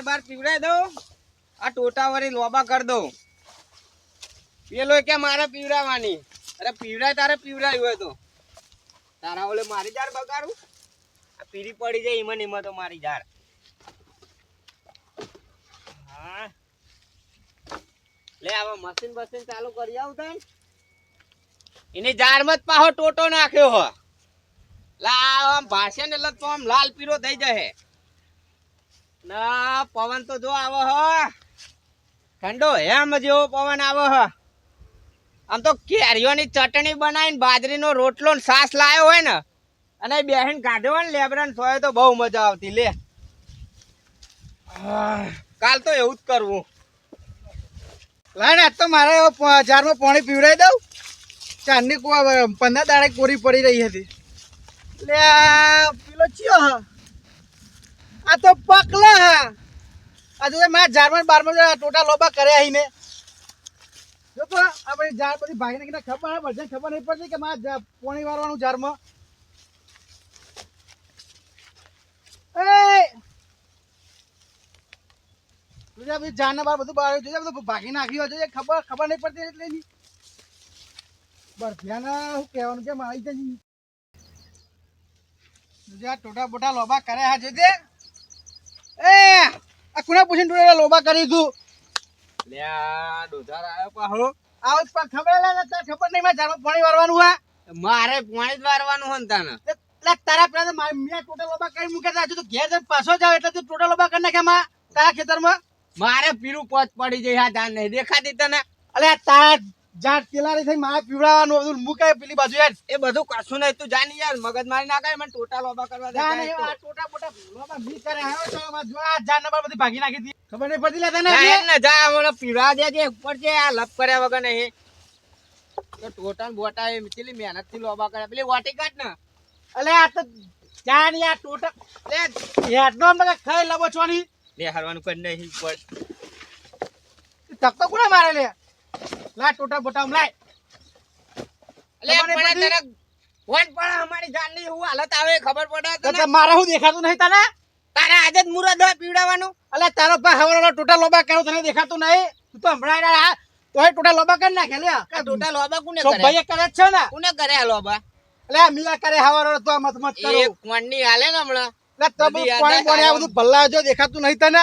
Jar બાર પીવડાઈ દઉં, આ ટોટા વળી લોબા કરી દઉં. પેલો કે મારે પીવડાવવાની. અરે પીવડાય તારે પીવડાવ્યું હોય તો તારા ઓલે મારી જાર બગાડું. આ પીરી પડી જાય એમાં તો મારી જાર. હા લે આવા મશીન બસીન ચાલુ કરી આવું તને. એની જારમાં જ પાહો ટોટો નાખ્યો હો. લા આમ ભાષે ને એટલે તો આમ લાલ પીરો થઈ જાય. ના પવન તો જો આવો હો, ઠંડો હેમ જેવો પવન આવો હો. આમ તો કેરીઓની ચટણી બનાવીને બાજરીનો રોટલો ને છાસ લાયો હોય ને અને બેહીન કાઢ્યો હોય ને લેબરાન સોય તો બહુ મજા આવતી. લે કાલ તો એવું જ કરવું. લાઈને આજ તો મારે જારમાં પાણી પીવડાવી દઉં. ચાંદની 15 દાડે કોરી પડી રહી હતી. લે પેલો ચિયો હા, આ તો પકલા હા. આ તો મારા જારમાં બારમાં ટોટા લોબા કર્યા અહીં ને જો તો આપણે જાર બધી ભાગી નાખીને ખબર નહીં પડતી કે મારા પાણી વાળવાનું જારમાં. એ જારના બાર બધું બહાર બધું ભાગી નાખ્યું છે. ખબર નહીં પડતી એટલે નહીં બસ ધ્યાન શું કહેવાનું કેમ આવી જાય. ટોટા બોટા લોબા કરે હા છે તે એ આ કુણા પૂછીને ટોટા લોબા કરી તું. લે આ ડોધાર આવ્યો પાહો. આવું જ પણ ખબર નહીં મારે જારમાં પાણી વારવાનું હા. મારે પાણી જ વારવાનું હોય ને તને. એટલે તારા પેલા મેં ટોટા લોબા કરી મૂક્યા હતા. હજુ તો ઘેર જઈને પાછો જાવ એટલે તું ટોટા લોબા કરી નાખ્યા માં તારા ખેતરમાં. મારે પીરું પોચ પડી જાય. હા જાન નહીં દેખાતી તને. અલે તારા જાત પેલાની થઈ મારે પીવડાવવાનું બધું મૂકાય પેલી બાજુ યાર. એ બધું કશું નહીં. તું જાની યાર મગજ મારી ના કરે. મને ટોટા લોબા કરવા દે. ટોટા બોટા લોબા મી કરે આવ્યો તો જો આ જાન નંબર બધી ભાગી નાખી હતી. ખબર નહીં પડતી લે તને. ને જા મને પીવડા દે જે ઉપર છે. આ લપ કર્યા વગર નહીં તો ટોટા બોટા એ કેટલી મહેનત થી લોબા કર્યા. પેલી વાટી કાઢ ને. અલે આ તો જાન યાર ટોટા લે હેડનો મગર ખાઈ લબોચવાની. લે હારવાનું કરી નહીં ઉપર. ધક્કો કોને મારે લે. લા ટોટા બોટા લાય. લે પણ તને વન પણ અમારી જાન ની હું હાલત આવે ખબર પડે તો તને. મારા હું દેખાતું નહીં તને. તારે આજે જ મુરદ હોય પીવડાવવાનું. અલે તારો પા હવારો ટોટા લોબા કર્યો તને દેખાતું નહીં. તું તો હમણાં તોય ટોટા લોબા કરી નાખે લે. આ ટોટા લોબા કોને સો કરે? ભાઈ કરે છે ને. કોને કરે આ લોબા? અલે મિયા કરે હવારો તો મત મત કરો. એ કોણની હાલે ને હમણાં. લે તો પાણી પાણી આ બધું ભલ્લા જો દેખાતું નહીં તને.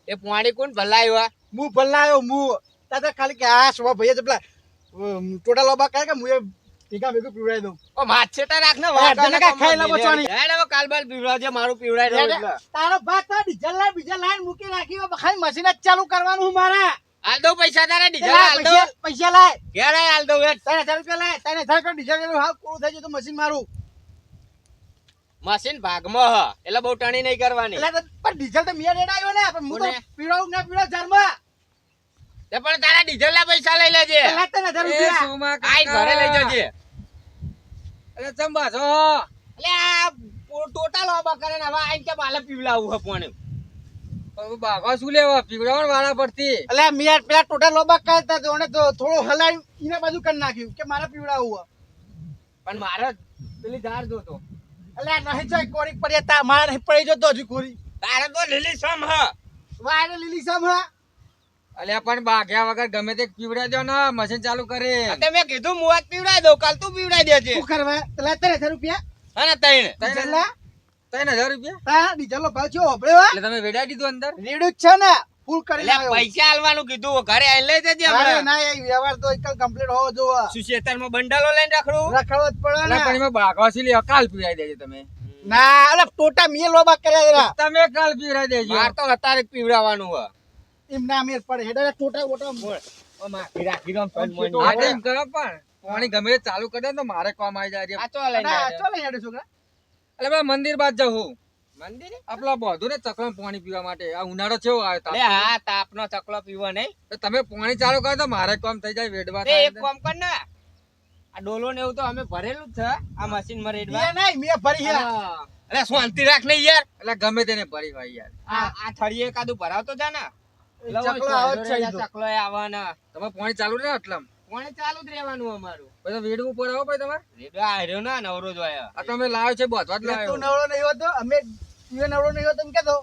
એ પાણી કોણ ભલાયો? હું ભલ્લાયો હું તાતે ખાલી કે આ સો ભાઈ જ પેલા ટોટા લોબા કરે કે મુએ ટીકા ભેગું પીવડાવી દઉં. ઓ માછેટા રાખ ને ખાઈ લે બચવાની. હેડ હવે કાલબાલ પીવડાવજે મારું પીવડાઈ દઉં એટલે. તારો ભાત તો ડીઝલ લાઈન બીજા લાઈન મૂકી નાખી ખાલી મશીન જ ચાલુ કરવાનું હું મારા. હાલ દઉં પૈસા તારા ડીઝલ હાલ દઉં. પૈસા લાય. ઘેર આય હાલ દઉં. 3000 રૂપિયા લાય. 3000 ડીઝલ હાવ પૂરું થઈ જતું મશીન મારું. મશીન ભાગમાં હ એટલે બહુ ટણી નહીં કરવાની. એટલે પણ ડીઝલ તો મિયા રેડાયો ને પણ હું તો પીવડાવું ના પીવડાવ જારમાં. તે પણ તારા ડીઝલ ના પૈસા લઈ લેજે. 3000 રૂપિયા આઈ ઘરે લઈ જજે. એટલે ચંબા છો એટલે આ ટોટલ લોબા કરે ને હવે આઈ કે બાલે પીવડાવું હ પાણી. બાગા શું લેવા પીવડાવણ વાળા પડતી. એટલે મિયા પેલા ટોટલ લોબા કરતા તો ઓને તો થોડો હલાઈ ઈના બાજુ કરી નાખ્યું કે મારે પીવડાવવું. પણ મારે પેલી ધાર જોતો. એટલે નહીં જોઈ કોરી પડી તા મારે નહીં પડી જતો હજુ કોરી. તારે તો લીલી સમ હ. વાયરે લીલી સમ હા. અલ્યા પણ બાગ્યા વગર ગમે તે પીવડા દો ને મશીન ચાલુ કરે. તે મેં કીધું હું આજ પીવડાઈ દઉં કાલ તું પીવડાઈ દેજે. શું કરવા એટલે 3000 રૂપિયા અને તઈને 3000 રૂપિયા તા ડીઝલ નો ભાવ છે ઓબળે વા. એટલે તમે વેડાઈ દીધું અંદર. રેડું જ છે ને ફૂલ કરી એટલે પૈસા આલવાનું કીધું ઘરે આઈ લઈ જજે હમણાં. ના એ વ્યવહાર તો એક કમ્પ્લીટ હોવો જોવા. શું ખેતરમાં બંડલો લઈને રાખડું. રખડવો જ પડે એટલે પણ ને. એમાં બાગા શું લેવા કાલ પીવડાઈ દેજો તમે. ના અલે ટોટા મીએ લોબા કર્યા જરા. તમે કાલ પીવડાઈ દેજો. માર તો અત્યારે જ પીવડાવવાનું હ. એમ ના મેર પડે હેડે ટોટા બોટા ઓ માખી રાખી દઉં પણ મોય આ નહીં. એમ કરો પણ પાણી ગમે તે ચાલુ કરે ને તો મારે કામ આવી જાય. આ ચો લઈને આવ્યા. ચાલે હેડે છોકરા. એટલે પેલા મંદિર બાદ જવું મંદિરે? આપલા બધું ને ચકલા પાણી પીવા માટે. આ ઉનાળો કેવો આવ્યો લે હા તાપનો ચકલો પીવો નહીં. તો તમે પાણી ચાલુ કરો તો મારે કામ થઈ જાય વેડવા તે એક કામ કર ને આ ડોલો ને એવું તો અમે ભરેલું જ છે આ મશીન માં રેડવા. મીએ નહીં મીએ ભરી હે. અરે શાંતિ રાખ ને યાર. એટલે ગમે તેને ભરી ભાઈ યાર. આ થળીએ એકાદું ભરાવતો જા ને. ચકલો આવે જ છે ઈ તો. ચકલો આવવાના. તમે પાણી ચાલુ રહે એટલામ પાણી ચાલુ જ રહેવાનું અમારું. પછી વેડવું પડે હો ભાઈ તમારે. રેડવા હાર્યો ના નવરો જ આયા. આ તમે લાવ્યો છે બધવા જ તું લાવ્યો. નવરો નહીં હોતો અમે તું નવરો નહીં હોતો એમ કેતો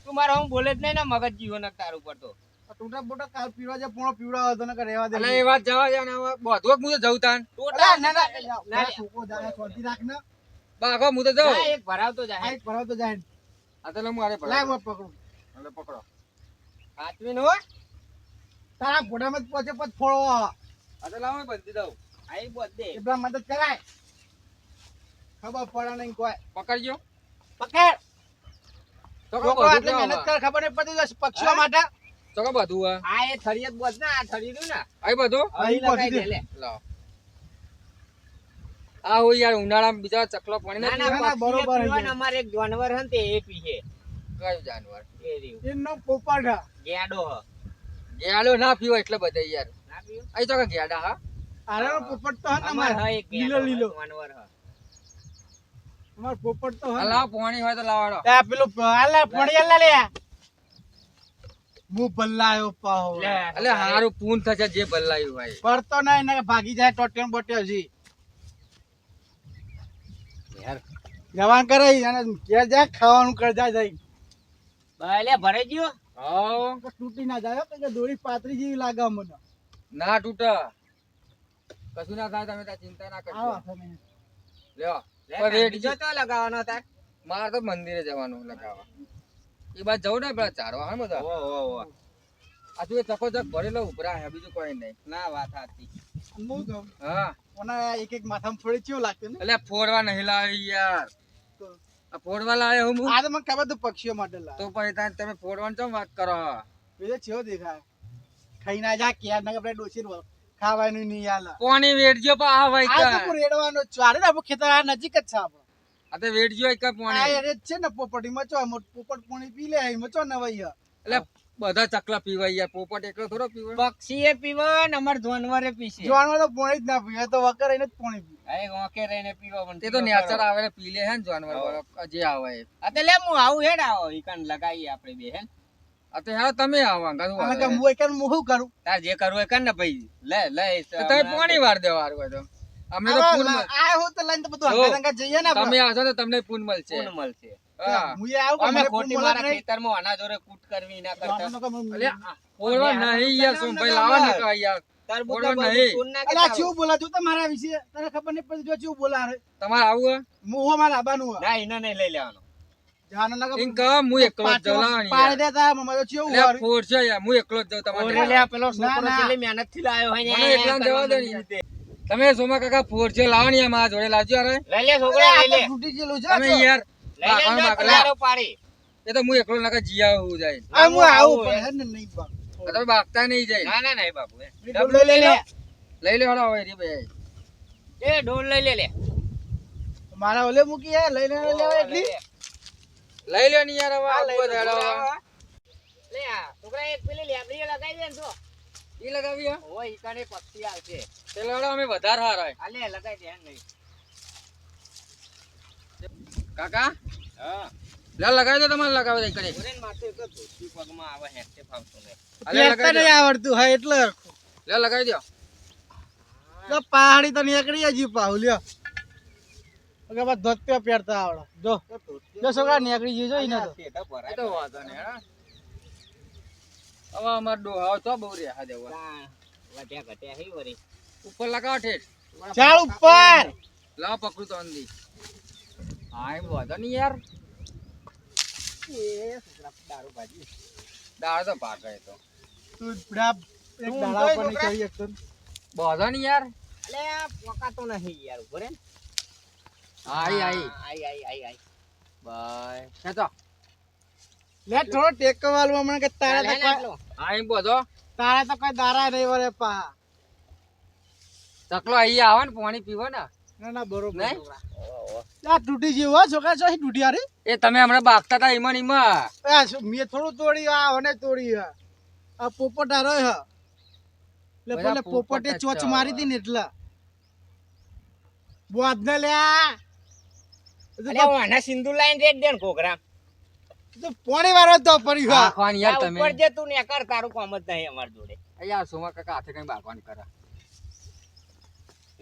તું મારો હું બોલે જ નહીં ને મગજ જીવો ને તારું પર તો ટૂટા બોટા કાલ પીવા જે પોણો પીવડાવો તો નકર રહેવા દે. એટલે એ વાત જવા દે ને હવે બધો હું તો જઉં તાન અલા, ના, છોકરો જાય, શાંતિ રાખ ને. બાગો હું તો જાઉં ના, એક ભરાવતો આ જાય એક ભરાવતો જાય. આ તો લે હું આરે લાય પડે હું પકડું. એટલે પકડો હાથવીને હો તારા ઘોડામાં જ પહોંચે પછી ફોડો. આ તો લાવો બંધી દઉં આઈ બોલ દે એટલા મદદ કરાય. ખબર પડે નહીં કોઈ. પકડજો પકડ. તો કો છોકરો બધું આટલી કેવા મહેનત કરે, ખબર નહીં પડતી જશે પક્ષીઓ માટે. તો કો બધું આ એ થરિયત બોલ ને આ થરી રહ્યું ને આઈ બધું અહીં લગાઈ દે લે લાવ આ હોય યાર ઉનાળામાં બીજા ચકલો પાણી ના ના ના ના, બરોબર બરોબર છે. અમારે એક જાનવર હન તે એ પીએ કયું જાનવર એ રહ્યું એનો પોપટ હા. ગેડો હ ગેડો ના પીવો એટલે બધા યાર ના પીયો અહીં તો કે ગેડા હા આરેનો પોપટ તો હે ને અમાર અમારે. હ એક લીલો લીલો. જાનવર હ અમાર પોપટ તો હે આ ને. લાવ પાણી હોય તો લાવાડો આ પેલું હાલે પડી હાલે લે. હું બલ્લાયો પાહો. લે એટલે હારું પૂન થશે જે બદલાયું હોય પડતો નહીં ને ભાગી જાય ટોટિયો બોટ્યો હજી. યાર જવાન કરે અને ઘેર જાય ખાવાનું કર જાય જાય. લે ભરાઈ ગયો હા કે તૂટી ના જાય હો, કે દોરી પાતળી જેવી લાગે મને. ના તૂટા કશું ના થાય તમે તાર ચિંતા ના કરજો આવા તમે. લ્યો લે પણ રેટ બીજો તો લગાવવાનો તાર મારે તો મંદિરે જવાનું લગાવવા એ બાદ જવું ને પેલા ચારવા હા બધા ઓ આ તું એ ચકોચક ભરેલો ઉપરા હે બીજું કોઈ નહીં ના વાત સાચી હું કહું હા મને એક એક માથામાં ફોડી ચેવું લાગતું ને. એટલે ફોડવા નહીં લાવી યાર આ ફોડવા લાવે હું આ તો મને ખબર હતું પક્ષીઓ માટે લાવે. તો પછી તાર તમે ફોડવાની ચમ વાત કરો બીજો ચેવો દેખાય. ખાઈ ના જા ક્યાં ના આપણે ડોસી ખાવાનું નહીં આલે. પાણી વેડજો પણ આ ભાઈ આ તો હું રેડવાનો જ છું. અરે ને આપણું ખેતર આ નજીક જ છે આપણું. આ તો વેડજો એક આ પાણી એરે જ છે ને પોપટી મચો પોપટ પાણી પી લે મચો ને વઈ એટલે બધા ચકલા પીવાય યાર પોપટ એકલો થોડો પીવાય પક્ષી એ પીવો ને અમાર જાનવરે પીશે જોવાનું તો પાણી જ ના પીવે તો વગર એને જ પાણી પીવે. આ એક ઓકે રહીને પીવો પણ તે તો નેચર આવે ને પી લે હે ને જાનવર વાળો જે આવે એ. આ તો લે હું આવું હેડ આવો ઈકન લગાઈએ આપણે બે હે આ તો યાર તમે આવા અને કે હું એકન હું શું કરું. તાર જે કરવું એ કર ને ભાઈ લે તમે પાણી વાર દેવા હારું હોય તો અમને તો પૂન મળ- આ હું તો લઈને તો બધું જો, હંગા જઈએ ને તમે આપણે. આવશો તો તમને પૂન મળશે કોણ મળશે હા હું એ આવું અમે મને ખોટી પૂન મારા મળે નહીં. ખેતરમાં આના જોડે કૂટ કરવી ના કરતા જોવાનું તો કે અલ્યા ફોડવા નહીં યાર શું ભાઈ લાવા ને તો યાર તરબૂચ બોલો બધું નહીં. કૂટ ના અલા કરતા ચેવું બોલા તું તમારા વિશે તને ખબર નહીં પડતી જો ચેવું બોલા રે. તમારે આવું હે? હું મારા આબાનું ના એને નહીં લઈ લેવાનો જાનો ના એમ કહો હું એકલો જ જાઉં લાવો ને યાર. પાડી દેતા મમ્મી તો ચેવું અલ્યા વાળી. ફોડશે યાર હું એકલો જ જાઉં તમારે ઓરે લે પેલો ના, છોકરો ના. કેટલી મહેનત થી લાવ્યો હોય મને એકલાને જવા દે ને યાર. તમે સોમા કાકા ફોડશે લાવો ને યાર મારા જોડે લાવજો યાર લઈ લે છોકરા લઈ લે તૂટી ગયેલું છે તમે તો. યાર લઈ લે બાકણ જો બાકણ. પલારો પાડી એ તો હું એકલો નાકા જીયા હું જાય આ હું આવું આવું પણ હે ને નહીં બા. આ તમે બાગતા નહીં જાય ના નહીં બાપુ એ. ડબલો લઈ લે. લઈ લે હળો હવે રે ભાઈ એ ઢોલ લઈ લે મારા ઓલે મૂકી હે લઈને લેવા એટલી. લઈ લે ને યાર હવે આ આ લઈ બધો લે હેડો. લે આ છોકરા એક પેલી લેબડી લગાવી દે ને તો ઈ લગાવી હે? ઓય ઈકને પક્ષી આવશે તે લડો અમે વધારે હારા આ લે લગાવી દે નહીં કાકા હા લે લગાવી દે તમારે લગાવી દે કરી ઓરેન માથે એક ધોતી પગમાં આવે હેઠે ફાવતું ને અલે પેસતા લગાવી નહીં આવડતું હા એટલે લે લગાવી દો તો પહાડી તો નીકળી હજી પાહુ લ્યો. ઓકે બસ ધોતિયો પહેરતા આવડે જો જો છોકરા નીકળી ગયું જો ઈને તો. તે તો એ ભરાય તો વાંધો નહીં હા હવે અમાર ડોહાઓ તો બહુ રહ્યા દેવા વધ્યા ઘટ્યા હી વરી ઉપર લગાવો ઠેઠ ચાલ ઉપર લાવ પકડું તો અંદી હા એમ વાંધો નહીં યાર એ છોકરા દારૂ ભાજી દાળ તો ભાગે તો તું પડા એક દાડા પર નહીં ચડી શકતો. વાંધો નહીં યાર અલે આ પોકાતો નહીં યાર ઉભો રે આઈ આઈ આઈ બાય ખેંચો લે થોડો ટેકો વાળવા મને કે તારા તો કોઈ હા એમ બોધો તારા તો કોઈ દારા નહીં વરે પા. ચકલો અહીંયા આવે ને પાણી પીવો ને ના ના બરોબર નહીં? છોકરા. આ તૂટી ગયું હો છોકરા છો તૂટી હારી. એ તમે હમણાં બાગતા હતા ઈમાં ને ઈમાં આ મેં થોડું તોડી આ અને તોડી આ પોપટ હારો હ એટલે બધા પેલે પોપટ પોપટે જ ચોચ છે મારી હતી ને એટલા બોધ ને લ્યા અલે ઓના સિંદૂર લાઈન રેડ દે ને ઘોઘરા તો પોણી વાળો તો પડ્યું હા. બાગવાન યાર આ તમે ઉપર જે તું ને કર તારું કામ જ નહીં અમાર જોડે યાર સોમા કાકા હાથે કઈ બાગવાન કરે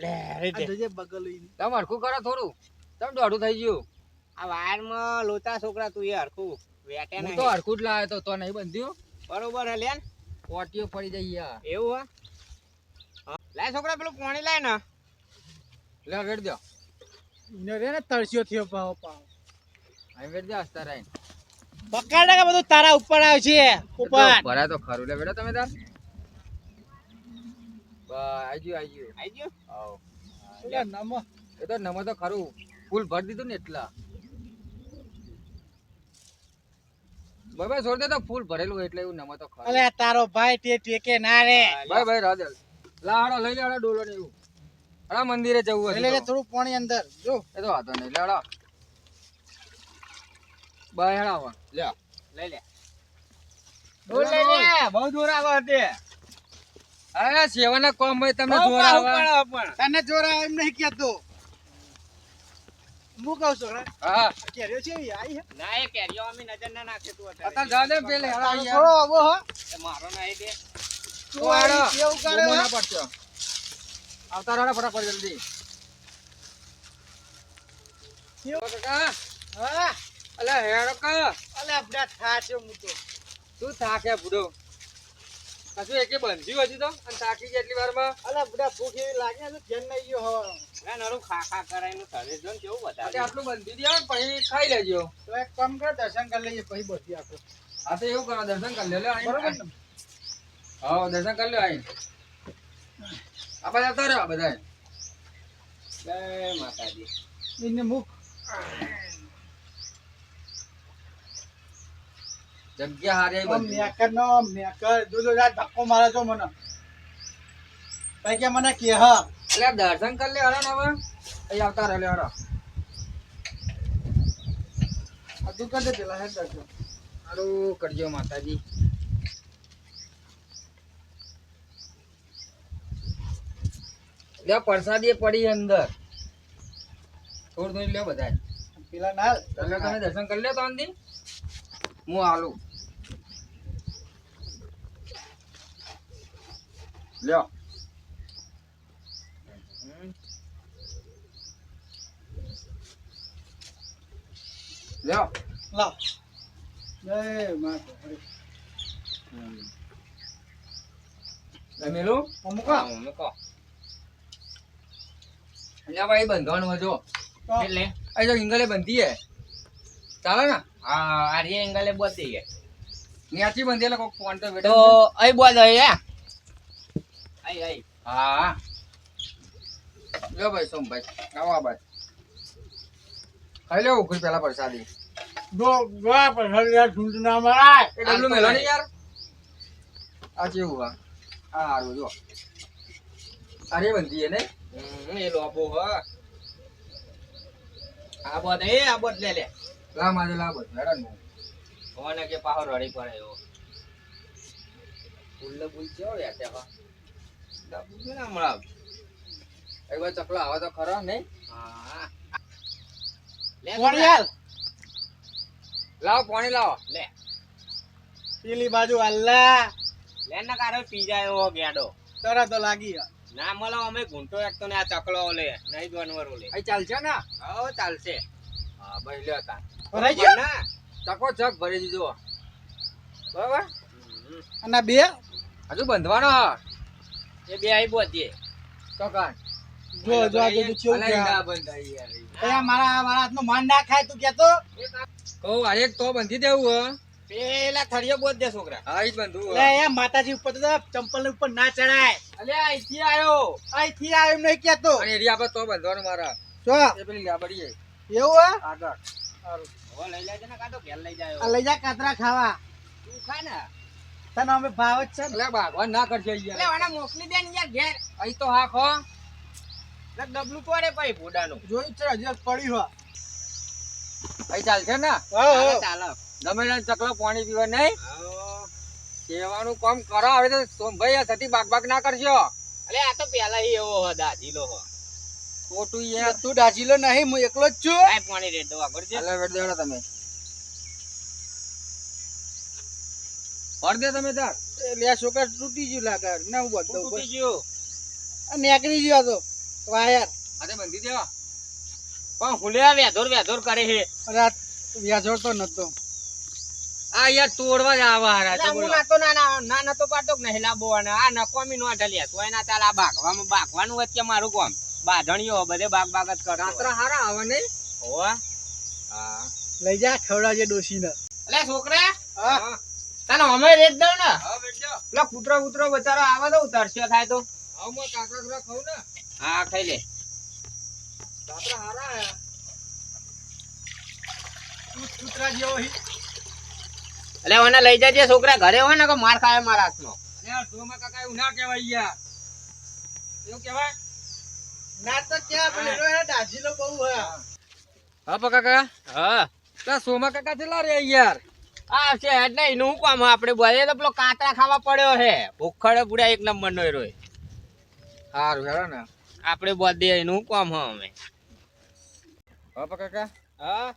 લે રે આ જોજે બગલ લઈને. તમે હરખું કરો થોડું તમે દોઢું થઈ ગયું આ વાયરમાં લોતા છોકરા તું એ હરખું વેટે હું નહીં. તો હરખું જ લાવ્યો તો નહીં બંધ્યું બરોબર હે લેન. ઓટીઓ પડી જાય યાર. એવું હે? હા. લાય છોકરા પેલું પાણી લાય ને. લે વેડ દો ને રે ને તરસ્યો થયો પાવ પાવ અહીં વેડ દો હસતા રહીને. બકાડા કે બધું તારા ઉપર આવે છે ઉપર ભરાય તો ખરું લે વેડો તમે તાર આઈ ગયું આઈ ગયો? આવ એટલે નમો એ તો નમો તો ખરું ફૂલ ભરી દીધું ને એટલા ભાઈ છોડ દે તો ફૂલ ભરેલું હોય એટલે એવું નમો તો ખરું અલે તારો ભાઈ તે ટેકે ના રે ભાઈ રાજ લાડો લઈ લેડો ડોલો ને એવું હડા મંદિરે જવું એટલે હતું તો. થોડું પાણી અંદર જો એ તો વાંધો નહીં લેડો બાય હેડા આવા લે લઈ લે. દૂર લઈ લે. બહુ દૂર આવે તે. અરે સેવાના કોમ હોય તમને બહુ જોર પાહું આવે પણ. તને જોરા એમ નહીં કહેતો હું કહું છું હા કેર્યો છે એ આઈ હે ના એ કેરીઓ અમે નજર ના નાખે તું અત્યારે જા દે પેલે હેડા થોડો યાર આવો હો એ મારો નહીં દે. તું આઈ કેવું કરે બોમો હો? ના પડશો આવતા રહો ફટાફટ જલ્દી કાકા હા અલે હેડો કા અલે આપડા થાશે હું તો તું થાકે બુડો કશું એકે બંધ્યું હજી તો અને થાકી જાય એટલી વારમાં અલે બડા ભૂખ એવી લાગે છે ધ્યાન નહીં ગયો હો ના નરું ખા ખા કરાયનું શરીર જો ને કેવું આજે બતાવે. આટલું બંધી દે પછી ખાઈ લેજો તો એક કામ કર દર્શન કરી લઈએ પછી બધી આખો હા તો એવું કરો દર્શન કરી લે બરોબર ને હા દર્શન કરી લે આઈ આ બધા આવતા રહ્યો બધા જય માતાજી. એને મુખ જગ્યા હારી આમ બધી મેકર નો મેકર જો જા ધક્કો મારે તો મને ભાઈ કે મને કે હ એટલે દર્શન કરી લે હરો ને હવે અહીં આવતા રહે લે હરો આ તું કરી દે પેલા હે દર્શન સારું કરજો માતાજી લે પ્રસાદી એ પડી અંદર થોડું થોડું લે બધા પેલા ના એટલે તમે દર્શન કરી લે તો અંદી હું આલું લ્યો લ્યો લાવ જય માતા જમેલું અમુકા હા, મૂકો. અહીંયા ભાઈ બંધવાનું હજો તો એટલે અહીં જો ઇંગલે બંધી હે ચાલે ને હા આ રે એંગલે બોધી ગયા. ન્યાચી બંધી એટલે કોક ફોન તો તો બેઠો અહીં બોધ હે આઈ આઈ. હા લ્યો ભાઈ સોમભાઈ આવો આ ભાઈ ખાઈ લો ઉખડી પેલા પ્રસાદી દો ગા પર હરિયા ઢૂંઢ ના મારાય એ ડબલું મેલો ને યાર આ જેવું આ હારું જો અરે બંધી હે ને એ લોબો હ. આ બોધ એ આ બોધ લે લે. લા માજે લા બસ હેડન કોને કે પાહો રડી પડે એવો. ફૂલ ફૂલ કેવો યાર તે હા. ડબુ કે ના મળાવ. એક વાર ચકલો આવે તો ખરો નહીં હા. લે વરિયાલ લાવો પાણી લાવો લે. પેલી બાજુ અલ્લા લે ના કારે પી જાય એવો ગેડો. તરત તો લાગી ગયા. ના મળો અમે ઘૂંટો એક તો ને આ ચકલો લે નહીં જાનવર લે. અહીં ચાલશે ને હો ચાલશે. હા ભાઈ લ્યો તા ભરાઈ ગયો ના ચકો ચક ભરી દીધો બરાબર અને બે હજુ બંધવાનો એ બે આઈ બોધીએ. તો કાન જો જો આ બધું કેવું અલા, ઈ કે ના બંધાય યાર આ મારા મારા હાથનો માન ના ખાય તું કેતો કહું આ એક તો બંધી દેવું હે પેલા થળિયો બોધ દે છોકરા. હા ઈ જ બંધવું લે હે એ માતાજી ઉપર તો ચંપલ ઉપર ના ચડાય અલ્યા અહીંથી આયો. અહીંથી આ એમ નહીં કેતો અને એરી આપણે તો બંધવાનું મારા જો એ પેલી લાબડી એવું હે આગળ સારું. હવે લઈ લેજે ને કાં તો ઘેર લઈ જાયો. આ લઈ જા કાતરા ખાવા તું ખા ને. તને અમે ભાવ જ છે ને એટલે ભાગવાન ના કરજો એટલે યાર વાળા મોકલી દે ને યાર ઘેર. અહીં તો હા ખો એટલે ડબલું તોડે પછી ભૂડાનું. જોયું છે હજી પડી હો અહીં ચાલશે ને ચાલો, ચાલો. ગમે તેને ચકલો પાણી પીવા નહીં આવો. સેવાનું કામ કરો હવે તો સોમભાઈ આ થતી બાગ ના કરજો અલે આ તો પેલા ઈ એવો હ દાજીલો હ. ખોટું એ યાર તું ડાચીલો નહીં હું એકલો જ છું કાંઈ પાણી રેડ દો આગળ જે. એટલે વેડ દેડો તમે ભર દે તમે તાર એટલે આ છોકરા તૂટી ગયું લાગે ના હું તું બધું તૂટી ગયું. નીકળી ગયો તો વાયર આજે બંધી દેવા પણ હુલ્યા વેધોર વેધોર કરે છે. રાત વ્યાજોડ તો નતો આ યાર તોડવા જ આવા હારા એટલે તો હું બોલો. નાતો ના નતો પાડતો કે નહીં લાંબો અને આ નકોમી નો ઢલ્યા તો એના ચાલ આ બાગવાનું વચ્ચે મારું કોમ બાંધણીઓ બધે બાગ જ કરતો કાતરા હારા આવે નહીં હોવા હા લઈ જા ખવડાવજે ડોશીને. એટલે છોકરા હા તને અમે રેટ દઉં ને હા બેટો પેલો કૂતરો બચારો આવે તો તરસ્યો થાય તો આવ હું કાકા ઘરે ખાઉં ને હા ખાઈ લે કાતરા હારા આયા કૂતરા જેવો હી. એટલે મને લઈ જજે છોકરા ઘરે હોય ને કે માર ખાય મારા હાથનો અરે આ સોમા કાકા એવું ના કહેવાય યાર એવું કહેવાય ના તો ક્યાં પેલો એને દાજીલો બહુ હે. હા પકા કાકા હા પેલા સોમા કાકા છેલ્લા રે યાર આ છે એટલે એનું શું કામ આપણે બોલે તો પેલો કાતરા ખાવા પડ્યો હે ભૂખડે પૂરા એક નંબર નો રોય સારું હેરો ને આપણે બોલે એનું શું કામ હો અમે હા પકા કાકા હા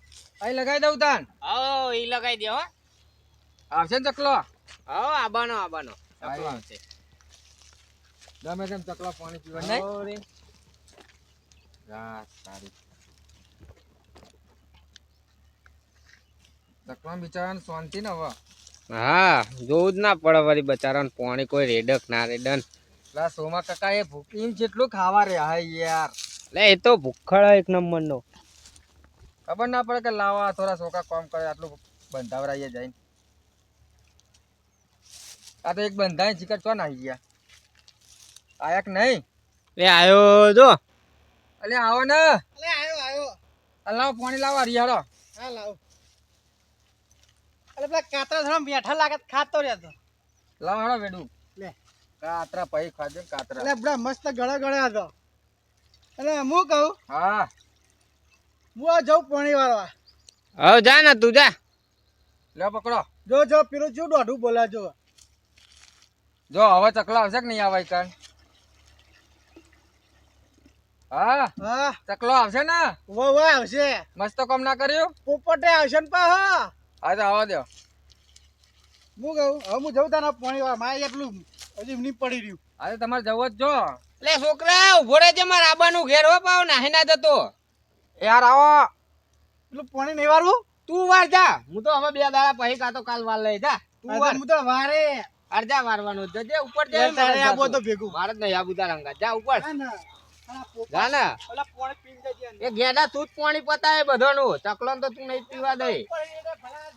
અહીં લગાવી દઉં તાન આવો ઈ લગાઈ દે હો આવશે ને ચકલો આવો આબાનો આયો. આવશે ગમે તેમ ચકલો પાણી પીવા હો રે. નહીં રાત સારી ચકલા બિચારાને શાંતિ ને હવે હા જોવું જ ના પડે વળી બચારાને પાણી કોઈ રેડક ના રેડન પેલા સોમા કાકા એ ભૂખીને જેટલું ખાવા રે હા યાર એટલે એ તો ભૂખડ એક નંબર નો ખબર ના પડે કે લાવા થોડા છોકરા કામ કરે આટલું બંધાવરાઈએ જાય આ તો એક બંધાય ચીકર ચો નાખી ગયા આયા કે નહીં એ આયો જો અલે આવો ને અલે આયો. આ લાવો પાણી લાવો હરિયાળો હા લાવ. અલે પેલા કાતરા થોડા મીઠા લાગે તો ખાતો રહેતો. લાવો હળો વેડું લે. કાતરા પૈ ખાજો ને કાતરા અલે બડા મસ્ત ગળા હતો. અને હું કહું હા હું આ જાઉં પાણી વાળવા. હવે જા ને તું જા લે પકડો જો પેલું શું દોઢું બોલા જો. જો હવે ચકલા આવશે કે નહીં આવે કાન હા હા ચકલો આવશે ને વાહ આવશે. મસ્ત કામ ના કર્યું પોપટે આવશે ને પા હા. હા તો આવવા દો હું કહું હવે હું જઉં તારા પાણી વાળવા. મારે એટલું હજી નહીં પડી રહ્યું. આજે તમારે જવું જ જો એટલે છોકરા ઉભો રહેજે મારા આબાનું ઘેર હો પાવ નાહી ના જતો યાર આવો પેલું પાણી નહીં વાળવું. તું વાર જા હું તો હવે 2 દાડા પછી કાતો કાલ વાર લઈ જા તું વાર હું તો વારે અડધા વારવાનું જજે ઉપર યાર તારે જઈ આબો તો ભેગું. વાર જ નહીં આબુ તારા અંગા જા ઉપર ના, ના. આ પોપટ જા ને ઓલા પાણી પીને જજે અંદર. એ ઘેડા તું જ પાણી પતાય બધાનું ચકલો તો તું નહીં પીવા દે ઉપર એને ભલા